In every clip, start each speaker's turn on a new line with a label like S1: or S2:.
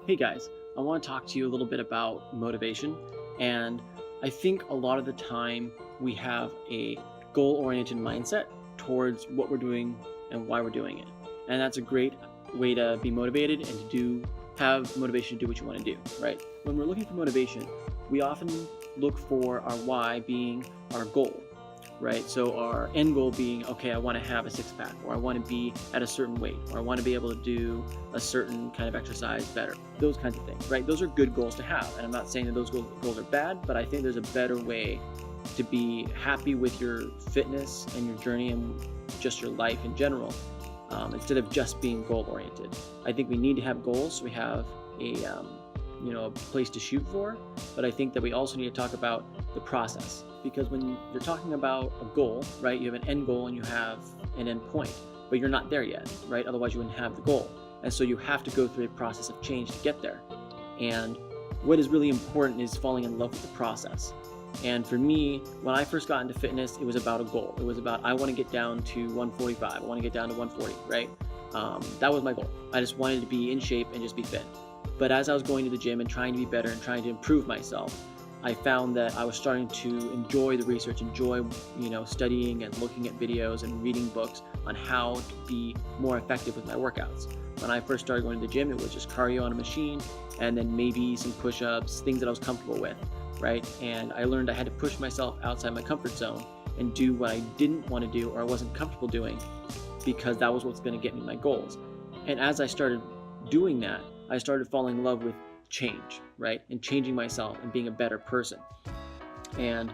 S1: Hey guys, I want to talk to you a little bit about motivation. And I think a lot of the time we have a goal oriented mindset towards what we're doing and why we're doing it. And that's a great way to be motivated and to have motivation to do what you want to do, right? When we're looking for motivation, we often look for our why being our goal, right? So our end goal being, okay, I want to have a six pack, or I want to be at a certain weight, or I want to be able to do a certain kind of exercise better. Those kinds of things, right? Those are good goals to have. And I'm not saying that those goals are bad, but I think there's a better way to be happy with your fitness and your journey and just your life in general, instead of just being goal oriented. I think we need to have goals so we have a place to shoot for, but I think that we also need to talk about the process, because when you're talking about a goal, right, you have an end goal and you have an end point, but you're not there yet, right? Otherwise you wouldn't have the goal. And so you have to go through a process of change to get there. And what is really important is falling in love with the process. And for me, when I first got into fitness, it was about a goal. It was about, I want to get down to 145. I want to get down to 140, right? That was my goal. I just wanted to be in shape and just be fit. But as I was going to the gym and trying to be better and trying to improve myself, I found that I was starting to enjoy the research, enjoy, studying and looking at videos and reading books on how to be more effective with my workouts. When I first started going to the gym, it was just cardio on a machine and then maybe some push-ups, things that I was comfortable with, right? And I learned I had to push myself outside my comfort zone and do what I didn't want to do or I wasn't comfortable doing, because that was what's going to get me my goals. And as I started doing that, I started falling in love with change, right? And changing myself and being a better person. And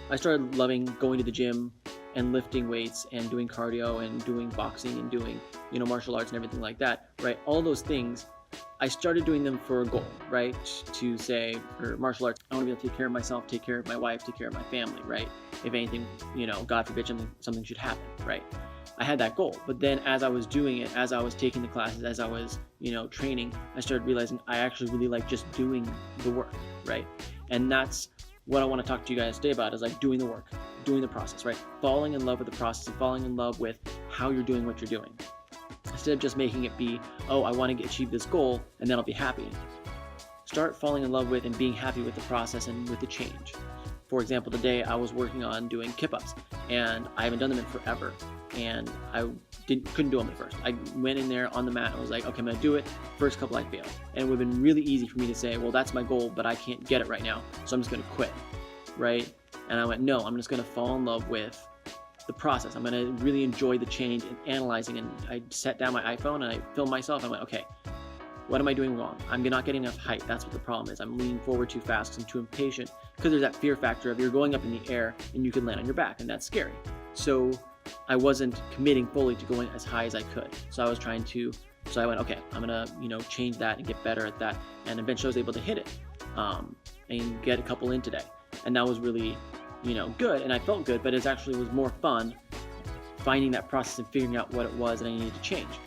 S1: I started loving going to the gym and lifting weights and doing cardio and doing boxing and doing, martial arts and everything like that, right? All those things, I started doing them for a goal, right? To say, for martial arts, I want to be able to take care of myself, take care of my wife, take care of my family, right? If anything, God forbid something should happen, right? I had that goal. But then as I was doing it, as I was taking the classes, as I was, training, I started realizing I actually really like just doing the work, right? And that's what I want to talk to you guys today about, is like doing the work, doing the process, right? Falling in love with the process and falling in love with how you're doing what you're doing. Instead of just making it be, oh, I want to achieve this goal and then I'll be happy. Start falling in love with and being happy with the process and with the change. For example, today I was working on doing kip-ups and I haven't done them in forever. And I couldn't do them at first. I went in there on the mat and was like, okay, I'm gonna do it. First couple I failed. And it would have been really easy for me to say, well, that's my goal, but I can't get it right now, so I'm just gonna quit, right? And I went, no, I'm just gonna fall in love with the process. I'm gonna really enjoy the change and analyzing. And I sat down my iPhone and I filmed myself. I went, okay, what am I doing wrong? I'm not getting enough height. That's what the problem is. I'm leaning forward too fast because I'm too impatient, because there's that fear factor of you're going up in the air and you could land on your back, and that's scary. So I wasn't committing fully to going as high as I could. So I went, okay, I'm gonna, change that and get better at that. And eventually I was able to hit it and get a couple in today. And that was really, good. And I felt good, but it actually was more fun finding that process and figuring out what it was that I needed to change.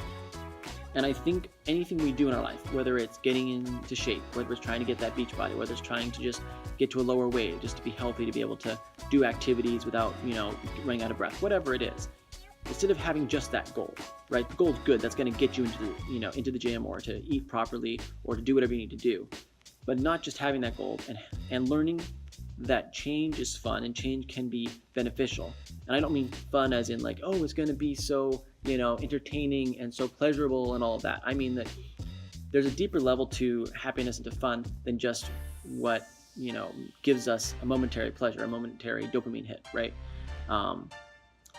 S1: And I think anything we do in our life, whether it's getting into shape, whether it's trying to get that beach body, whether it's trying to just get to a lower weight, just to be healthy, to be able to do activities without, running out of breath, whatever it is, instead of having just that goal, right? The goal is good. That's going to get you into the gym, or to eat properly, or to do whatever you need to do. But not just having that goal and learning that change is fun and change can be beneficial. And I don't mean fun as in like, oh, it's going to be so, entertaining and so pleasurable and all of that. I mean that there's a deeper level to happiness and to fun than just what, gives us a momentary pleasure, a momentary dopamine hit, right?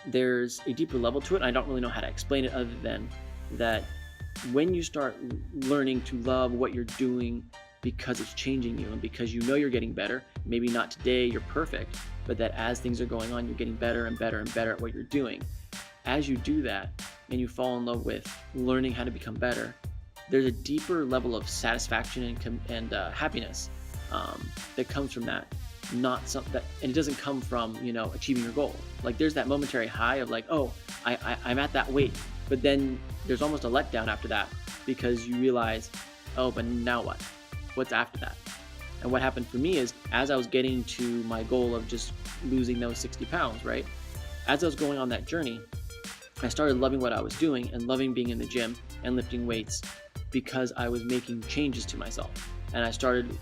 S1: There's a deeper level to it. And I don't really know how to explain it other than that when you start learning to love what you're doing because it's changing you and because you're getting better, maybe not today you're perfect, but that as things are going on, you're getting better and better and better at what you're doing. As you do that and you fall in love with learning how to become better, there's a deeper level of satisfaction and happiness that comes from that. And it doesn't come from achieving your goal. Like there's that momentary high of like, oh, I'm at that weight, but then there's almost a letdown after that, because you realize, oh, but now what? What's after that? And what happened for me is, as I was getting to my goal of just losing those 60 pounds, right? As I was going on that journey, I started loving what I was doing and loving being in the gym and lifting weights because I was making changes to myself. And I started,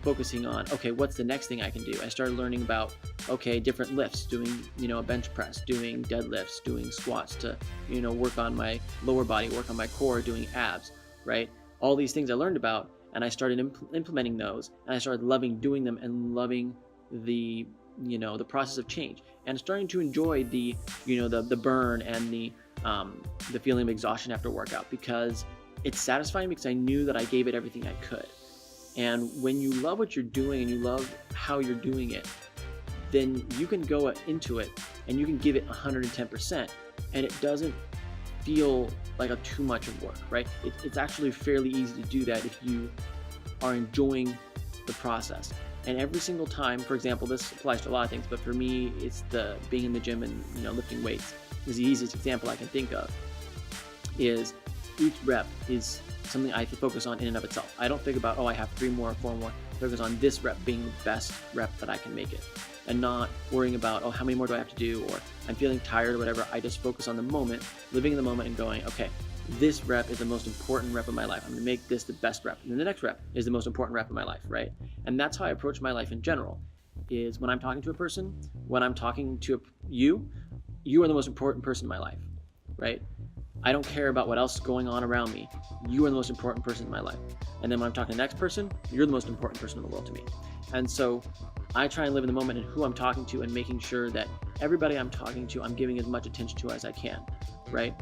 S1: focusing on, okay, what's the next thing I can do? I started learning about, okay, different lifts, doing, a bench press, doing deadlifts, doing squats to, work on my lower body, work on my core, doing abs, right? All these things I learned about, and I started implementing those, and I started loving doing them and loving the process of change, and starting to enjoy the burn and the feeling of exhaustion after workout, because it's satisfying because I knew that I gave it everything I could. And when you love what you're doing and you love how you're doing it, then you can go into it and you can give it 110%, and it doesn't feel like too much of work, right? It's actually fairly easy to do that if you are enjoying the process. And every single time, for example, this applies to a lot of things, but for me, it's the being in the gym and lifting weights is the easiest example I can think of. Is each rep is something I focus on in and of itself. I don't think about, I have 3 more or 4 more. I focus on this rep being the best rep that I can make it, and not worrying about, how many more do I have to do, or I'm feeling tired or whatever. I just focus on the moment, living in the moment, and going, okay, this rep is the most important rep of my life. I'm gonna make this the best rep. And then the next rep is the most important rep of my life, right? And that's how I approach my life in general, is when I'm talking to a person, when I'm talking to you are the most important person in my life, right? I don't care about what else is going on around me. You are the most important person in my life. And then when I'm talking to the next person, you're the most important person in the world to me. And so I try and live in the moment and who I'm talking to, and making sure that everybody I'm talking to, I'm giving as much attention to as I can, right?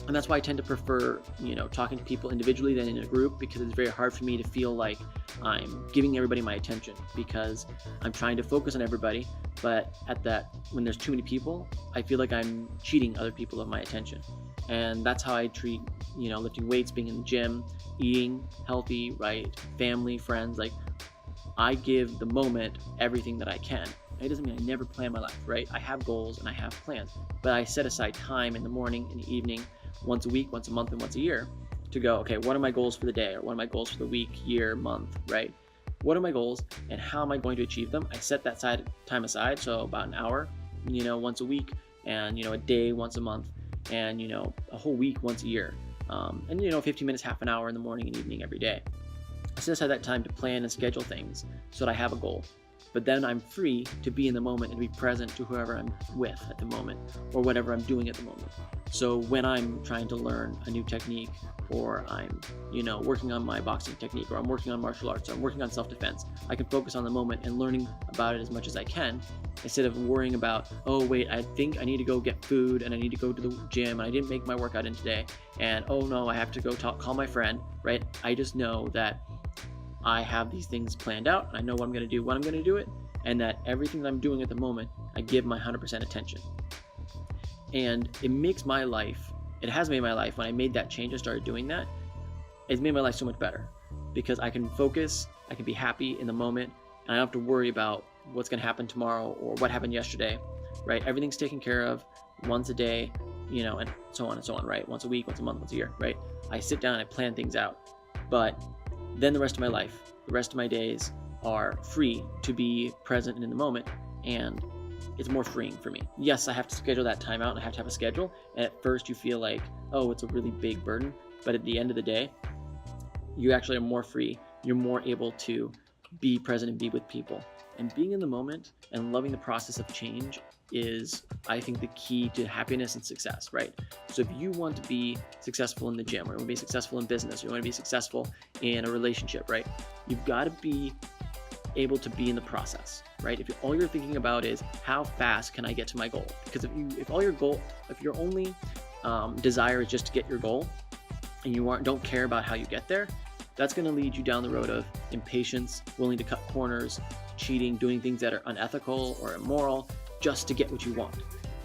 S1: And that's why I tend to prefer, talking to people individually than in a group, because it's very hard for me to feel like I'm giving everybody my attention, because I'm trying to focus on everybody. But when there's too many people, I feel like I'm cheating other people of my attention. And that's how I treat, lifting weights, being in the gym, eating healthy, right? Family, friends, I give the moment everything that I can. It doesn't mean I never plan my life, right? I have goals and I have plans, but I set aside time in the morning, in the evening, once a week, once a month, and once a year to go, okay, what are my goals for the day? Or what are my goals for the week, year, month, right? What are my goals and how am I going to achieve them? I set that time aside, so about an hour, once a week, and, a day once a month, and, a whole week once a year. And, 15 minutes, half an hour in the morning and evening every day. I set aside that time to plan and schedule things so that I have a goal. But then I'm free to be in the moment and be present to whoever I'm with at the moment, or whatever I'm doing at the moment. So when I'm trying to learn a new technique, or I'm, working on my boxing technique, or I'm working on martial arts, or I'm working on self-defense, I can focus on the moment and learning about it as much as I can, instead of worrying about, oh wait, I think I need to go get food, and I need to go to the gym, and I didn't make my workout in today, and oh no, I have to go call my friend, right? I just know that I have these things planned out, and I know what I'm going to do when I'm going to do it, and that everything that I'm doing at the moment, I give my 100% attention. And it makes my life, it has made my life, when I made that change and started doing that, it's made my life so much better, because I can focus, I can be happy in the moment, and I don't have to worry about what's going to happen tomorrow or what happened yesterday, right? Everything's taken care of once a day, and so on and so on, right? Once a week, once a month, once a year, right? I sit down and I plan things out. But then the rest of my life, the rest of my days are free to be present and in the moment, and it's more freeing for me. Yes, I have to schedule that time out, and I have to have a schedule, and at first you feel like, oh, it's a really big burden, but at the end of the day, you actually are more free. You're more able to be present and be with people. And being in the moment and loving the process of change is, I think, the key to happiness and success, right? So if you want to be successful in the gym, or you want to be successful in business, or you want to be successful in a relationship, right? You've got to be able to be in the process, right? If all you're thinking about is how fast can I get to my goal, because if your only desire is just to get your goal, and you don't care about how you get there, that's going to lead you down the road of impatience, willing to cut corners, cheating, doing things that are unethical or immoral just to get what you want.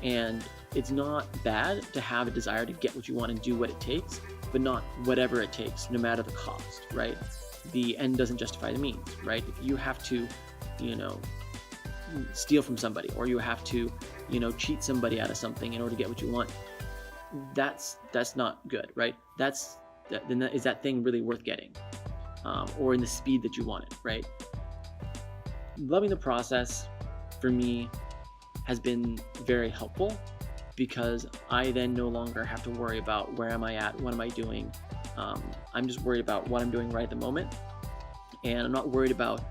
S1: And it's not bad to have a desire to get what you want and do what it takes, but not whatever it takes, no matter the cost, right? The end doesn't justify the means, right? If you have to, steal from somebody, or you have to, cheat somebody out of something in order to get what you want, that's not good, right? Is that thing really worth getting, or in the speed that you want it, right? Loving the process for me has been very helpful, because I then no longer have to worry about where am I at, what am I doing. I'm just worried about what I'm doing right at the moment, and I'm not worried about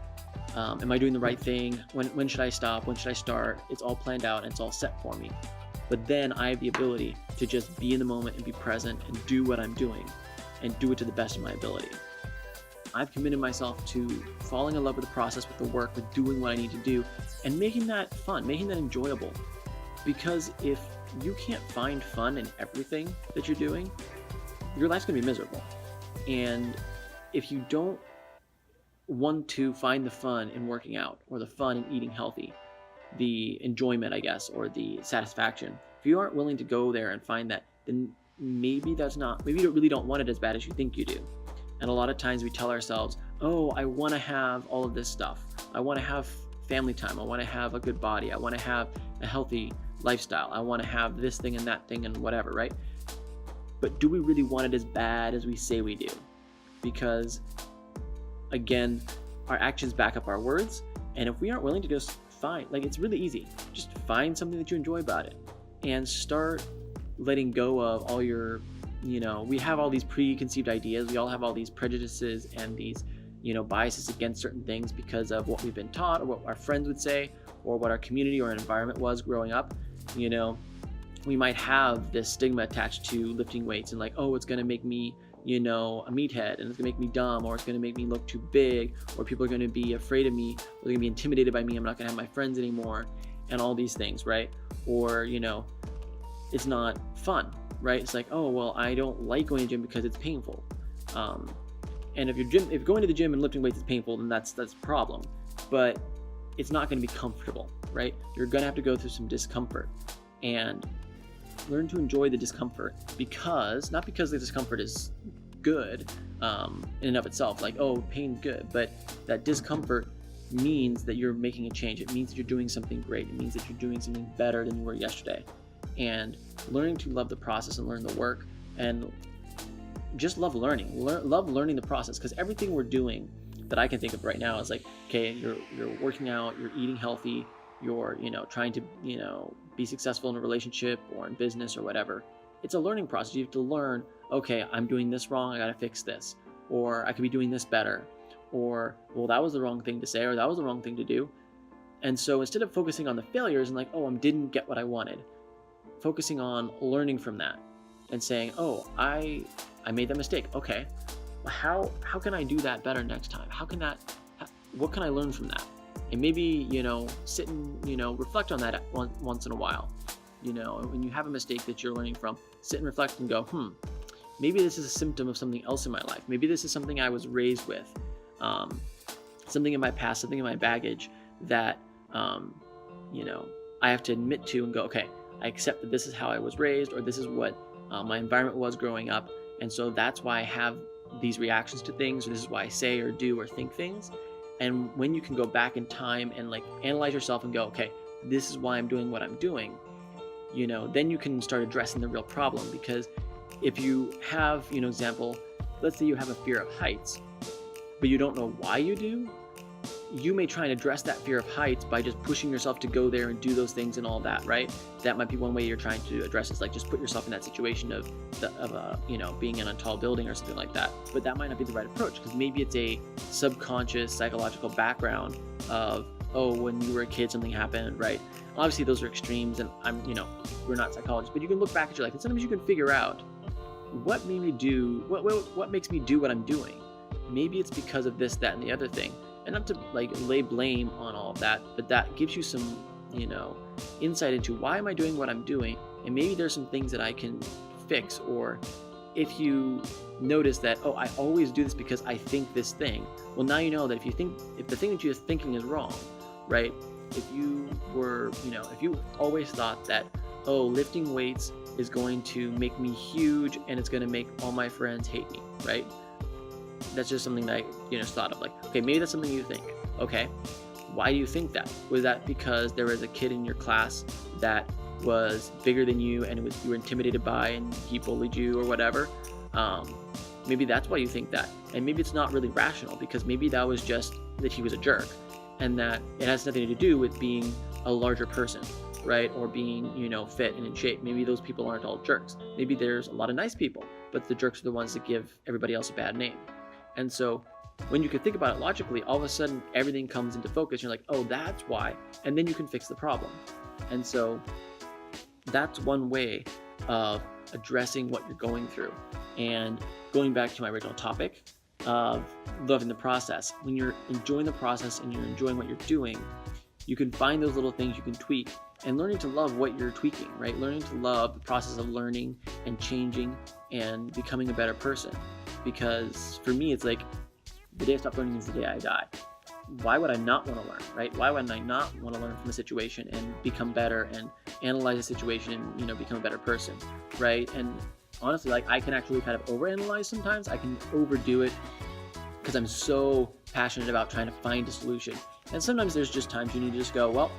S1: am I doing the right thing, when should I stop, when should I start. It's all planned out and it's all set for me. But then I have the ability to just be in the moment and be present and do what I'm doing and do it to the best of my ability. I've committed myself to falling in love with the process, with the work, with doing what I need to do, and making that fun, making that enjoyable. Because if you can't find fun in everything that you're doing, your life's going to be miserable. And if you don't want to find the fun in working out, or the fun in eating healthy, the enjoyment, I guess, or the satisfaction, if you aren't willing to go there and find that, then maybe you really don't want it as bad as you think you do. And a lot of times we tell ourselves, oh, I want to have all of this stuff. I want to have family time. I want to have a good body. I want to have a healthy lifestyle. I want to have this thing and that thing and whatever, right? But do we really want it as bad as we say we do? Because, again, our actions back up our words. And if we aren't willing to just it's really easy. Just find something that you enjoy about it and start letting go of all your, we have all these preconceived ideas. We all have all these prejudices and these, biases against certain things because of what we've been taught, or what our friends would say, or what our community or environment was growing up. We might have this stigma attached to lifting weights and like, oh, it's going to make me, a meathead, and it's gonna make me dumb, or it's gonna make me look too big, or people are gonna be afraid of me, or they're gonna be intimidated by me, I'm not gonna have my friends anymore, and all these things, right? Or, it's not fun, right? It's like, oh, well, I don't like going to the gym because it's painful. And if going to the gym and lifting weights is painful, then that's a problem. But it's not gonna be comfortable, right? You're gonna have to go through some discomfort. And learn to enjoy the discomfort, not because the discomfort is good in and of itself, like, oh, pain's good, but that discomfort means that you're making a change. It means that you're doing something great. It means that you're doing something better than you were yesterday. And learning to love the process and learn the work, and just love learning. Love learning the process, because everything we're doing that I can think of right now is like, okay, you're working out, you're eating healthy, you're trying to be successful in a relationship or in business or whatever. It's a learning process. You have to learn, okay, I'm doing this wrong, I gotta fix this, or I could be doing this better, or, well, that was the wrong thing to say, or that was the wrong thing to do. And so instead of focusing on the failures and like, oh, I didn't get what I wanted, focusing on learning from that and saying, oh, I made that mistake. Okay, how can I do that better next time? What can I learn from that? And maybe, sit and, reflect on that once in a while. When you have a mistake that you're learning from, sit and reflect and go, maybe this is a symptom of something else in my life. Maybe this is something I was raised with, something in my past, something in my baggage that, I have to admit to and go, okay, I accept that this is how I was raised, or this is what my environment was growing up. And so that's why I have these reactions to things, or this is why I say or do or think things. And when you can go back in time and like analyze yourself and go, okay, this is why I'm doing what I'm doing, then you can start addressing the real problem. Because if you have, example, let's say you have a fear of heights, but you don't know why you do, you may try and address that fear of heights by just pushing yourself to go there and do those things and all that, right? That might be one way you're trying to address it, is like just put yourself in that situation of being in a tall building or something like that. But that might not be the right approach, because maybe it's a subconscious psychological background of, oh, when you were a kid something happened, right? Obviously those are extremes, and we're not psychologists, but you can look back at your life and sometimes you can figure out what made me do what makes me do what I'm doing. Maybe it's because of this, that, and the other thing. And not to lay blame on all of that, but that gives you some, insight into why am I doing what I'm doing, and maybe there's some things that I can fix. Or if you notice that, oh, I always do this because I think this thing, well, now you know that if the thing that you're thinking is wrong, right? If you were, if you always thought that, oh, lifting weights is going to make me huge and it's going to make all my friends hate me, right? That's just something that I just thought of, like, okay, maybe that's something you think. Okay, why do you think that? Was that because there was a kid in your class that was bigger than you and you were intimidated by, and he bullied you or whatever? Maybe that's why you think that. And maybe it's not really rational, because maybe that was just that he was a jerk, and that it has nothing to do with being a larger person, right? Or being, fit and in shape. Maybe those people aren't all jerks. Maybe there's a lot of nice people, but the jerks are the ones that give everybody else a bad name. And so when you can think about it logically, all of a sudden everything comes into focus. You're like, oh, that's why. And then you can fix the problem. And so that's one way of addressing what you're going through. And going back to my original topic of loving the process, when you're enjoying the process and you're enjoying what you're doing, you can find those little things you can tweak, and learning to love what you're tweaking, right? Learning to love the process of learning and changing and becoming a better person. Because for me, it's like the day I stop learning is the day I die. Why would I not want to learn, right? Why would I not want to learn from the situation and become better and analyze the situation and, become a better person, right? And honestly, like, I can actually kind of overanalyze sometimes. I can overdo it because I'm so passionate about trying to find a solution. And sometimes there's just times you need to just go, well,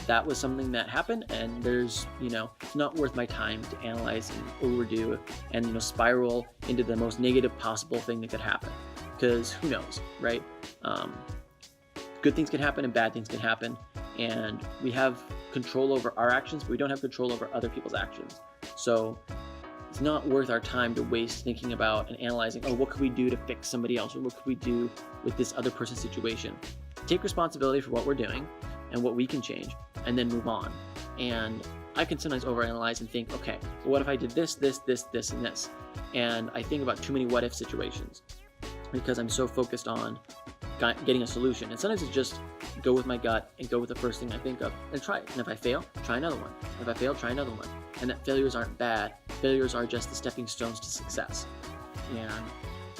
S1: that was something that happened, and there's, it's not worth my time to analyze and overdo and, spiral into the most negative possible thing that could happen. Because who knows, right? Good things can happen and bad things can happen. And we have control over our actions, but we don't have control over other people's actions. So it's not worth our time to waste thinking about and analyzing, oh, what could we do to fix somebody else? Or what could we do with this other person's situation? Take responsibility for what we're doing and what we can change, and then move on. And I can sometimes overanalyze and think, okay, well, what if I did this, this, this, this, and this? And I think about too many what if situations because I'm so focused on getting a solution. And sometimes it's just go with my gut and go with the first thing I think of and try it. And if I fail, try another one. If I fail, try another one. And that failures aren't bad. Failures are just the stepping stones to success. And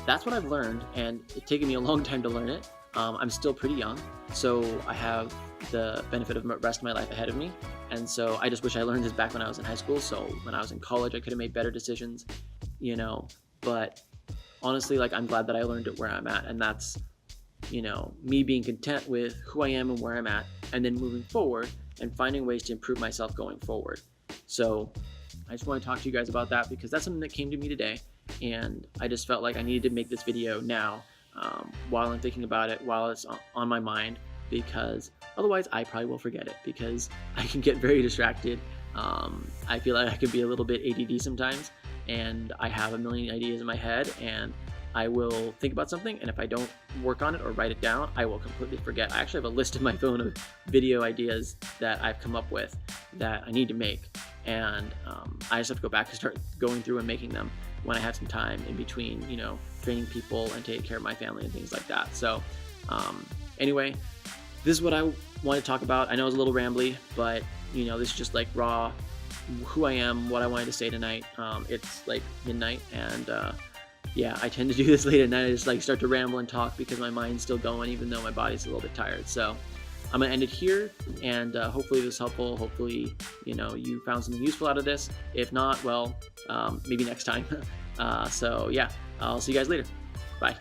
S1: that's what I've learned, and it's taken me a long time to learn it. I'm still pretty young, so I have the benefit of the rest of my life ahead of me. And so I just wish I learned this back when I was in high school. So when I was in college, I could have made better decisions, but honestly, like, I'm glad that I learned it where I'm at. And that's, me being content with who I am and where I'm at, and then moving forward and finding ways to improve myself going forward. So I just want to talk to you guys about that because that's something that came to me today. And I just felt like I needed to make this video now while I'm thinking about it, while it's on my mind, because otherwise I probably will forget it because I can get very distracted. I feel like I can be a little bit ADD sometimes, and I have a million ideas in my head, and I will think about something, and if I don't work on it or write it down, I will completely forget. I actually have a list in my phone of video ideas that I've come up with that I need to make, and I just have to go back and start going through and making them when I have some time in between, training people and taking care of my family and things like that. So anyway, this is what I want to talk about. I know it's a little rambly, but this is just like raw who I am, what I wanted to say tonight. It's like midnight, and I tend to do this late at night. I just like start to ramble and talk because my mind's still going, even though my body's a little bit tired. So I'm gonna end it here, and hopefully this was helpful. Hopefully, you found something useful out of this. If not, well, maybe next time. So yeah, I'll see you guys later. Bye.